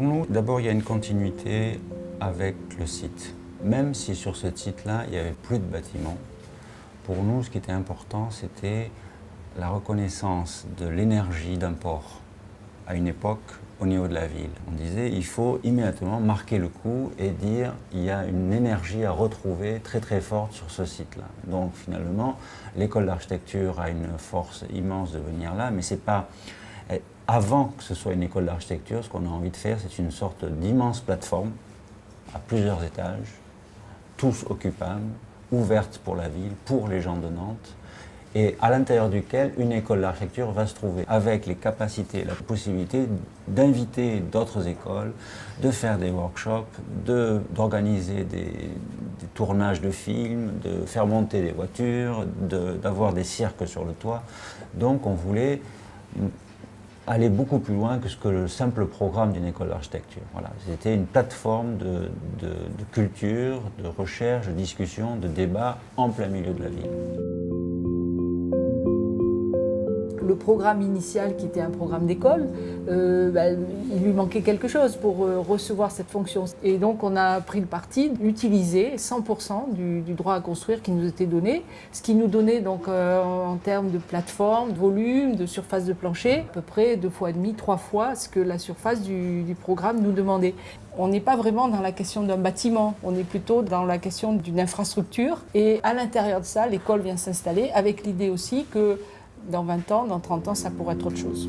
Pour nous, d'abord, il y a une continuité avec le site. Même si sur ce site-là, il n'y avait plus de bâtiments, pour nous, ce qui était important, c'était la reconnaissance de l'énergie d'un port à une époque au niveau de la ville. On disait il faut immédiatement marquer le coup et dire il y a une énergie à retrouver très très forte sur ce site-là. Donc finalement, l'école d'architecture a une force immense de venir là, mais c'est pas avant que ce soit une école d'architecture, ce qu'on a envie de faire, c'est une sorte d'immense plateforme à plusieurs étages, tous occupables, ouverte pour la ville, pour les gens de Nantes, et à l'intérieur duquel une école d'architecture va se trouver avec les capacités, la possibilité d'inviter d'autres écoles, de faire des workshops, d'organiser des tournages de films, de faire monter des voitures, d'avoir des cirques sur le toit. Donc on voulait aller beaucoup plus loin que ce que le simple programme d'une école d'architecture. Voilà. C'était une plateforme de culture, de recherche, de discussion, de débat en plein milieu de la ville. Le programme initial, qui était un programme d'école, il lui manquait quelque chose pour recevoir cette fonction. Et donc on a pris le parti d'utiliser 100% du droit à construire qui nous était donné, ce qui nous donnait donc en termes de plateforme, de volume, de surface de plancher, à peu près 2,5 fois, 3 fois ce que la surface du programme nous demandait. On n'est pas vraiment dans la question d'un bâtiment, on est plutôt dans la question d'une infrastructure. Et à l'intérieur de ça, l'école vient s'installer avec l'idée aussi que dans 20 ans, dans 30 ans, ça pourrait être autre chose.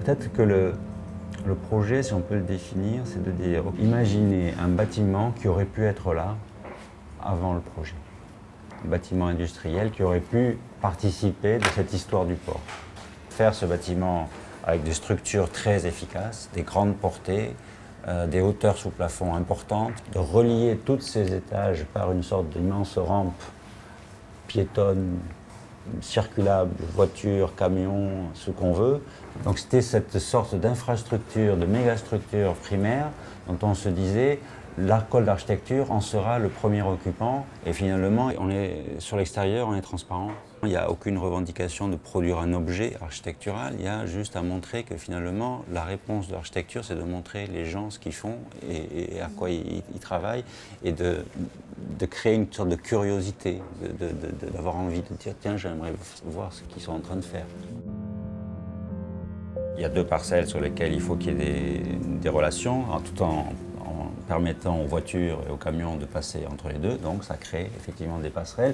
Peut-être que le projet, si on peut le définir, c'est de dire, imaginez un bâtiment qui aurait pu être là avant le projet. Un bâtiment industriel qui aurait pu participer de cette histoire du port. Faire ce bâtiment avec des structures très efficaces, des grandes portées, des hauteurs sous plafond importantes, de relier tous ces étages par une sorte d'immense rampe piétonne, circulable, voitures, camions, ce qu'on veut. Donc c'était cette sorte d'infrastructure, de mégastructure primaire dont on se disait l'école d'architecture en sera le premier occupant. Et finalement, on est sur l'extérieur, on est transparent. Il n'y a aucune revendication de produire un objet architectural, il y a juste à montrer que finalement, la réponse de l'architecture, c'est de montrer les gens ce qu'ils font et à quoi ils travaillent, et de créer une sorte de curiosité, d'avoir envie de dire tiens, j'aimerais voir ce qu'ils sont en train de faire. Il y a 2 parcelles sur lesquelles il faut qu'il y ait des relations, tout en permettant aux voitures et aux camions de passer entre les deux. Donc ça crée effectivement des passerelles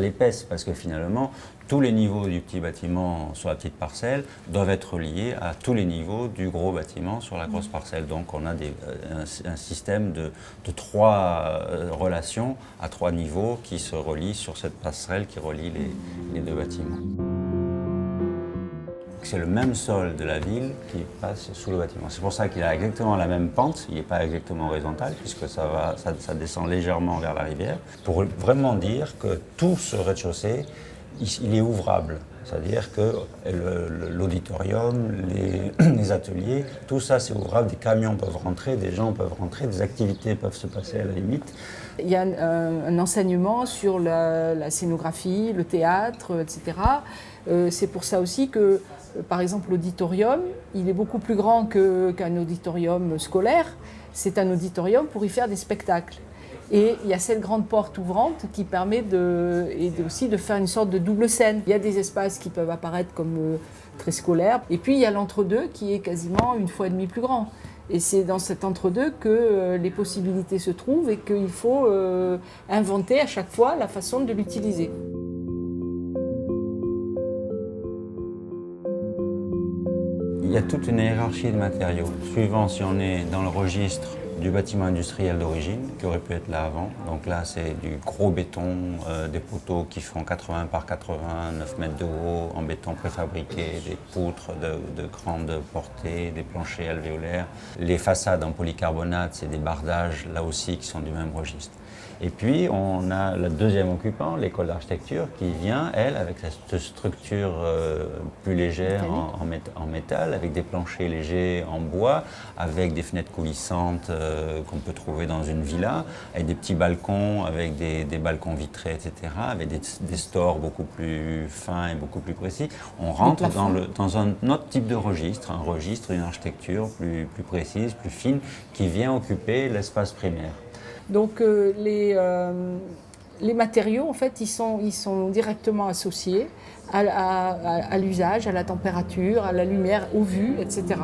épaisses, parce que finalement, tous les niveaux du petit bâtiment sur la petite parcelle doivent être reliés à tous les niveaux du gros bâtiment sur la grosse parcelle. Donc on a un système de 3 relations à 3 niveaux qui se relient sur cette passerelle qui relie les 2 bâtiments. C'est le même sol de la ville qui passe sous le bâtiment. C'est pour ça qu'il a exactement la même pente, il n'est pas exactement horizontal, puisque ça descend légèrement vers la rivière, pour vraiment dire que tout ce rez-de-chaussée, il est ouvrable. C'est-à-dire que l'auditorium, les ateliers, tout ça c'est ouvrable, des camions peuvent rentrer, des gens peuvent rentrer, des activités peuvent se passer à la limite. Il y a un enseignement sur la scénographie, le théâtre, etc. C'est pour ça aussi que, par exemple, l'auditorium, il est beaucoup plus grand qu'un auditorium scolaire. C'est un auditorium pour y faire des spectacles. Et il y a cette grande porte ouvrante qui permet aussi de faire une sorte de double scène. Il y a des espaces qui peuvent apparaître comme très scolaires. Et puis il y a l'entre-deux qui est quasiment 1,5 fois plus grand. Et c'est dans cet entre-deux que les possibilités se trouvent et qu'il faut inventer à chaque fois la façon de l'utiliser. Il y a toute une hiérarchie de matériaux, suivant si on est dans le registre du bâtiment industriel d'origine, qui aurait pu être là avant. Donc là, c'est du gros béton, des poteaux qui font 80 par 80, 9 mètres de haut, en béton préfabriqué, des poutres de grande portée, des planchers alvéolaires. Les façades en polycarbonate, c'est des bardages, là aussi, qui sont du même registre. Et puis on a le deuxième occupant, l'école d'architecture, qui vient, elle, avec cette structure plus légère en métal, avec des planchers légers en bois, avec des fenêtres coulissantes qu'on peut trouver dans une villa, avec des petits balcons, avec des balcons vitrés, etc., avec des stores beaucoup plus fins et beaucoup plus précis. On rentre dans un autre type de registre, un registre d'une architecture plus précise, plus fine, qui vient occuper l'espace primaire. Donc les matériaux, en fait, ils sont directement associés à l'usage, à la température, à la lumière, aux vues, etc.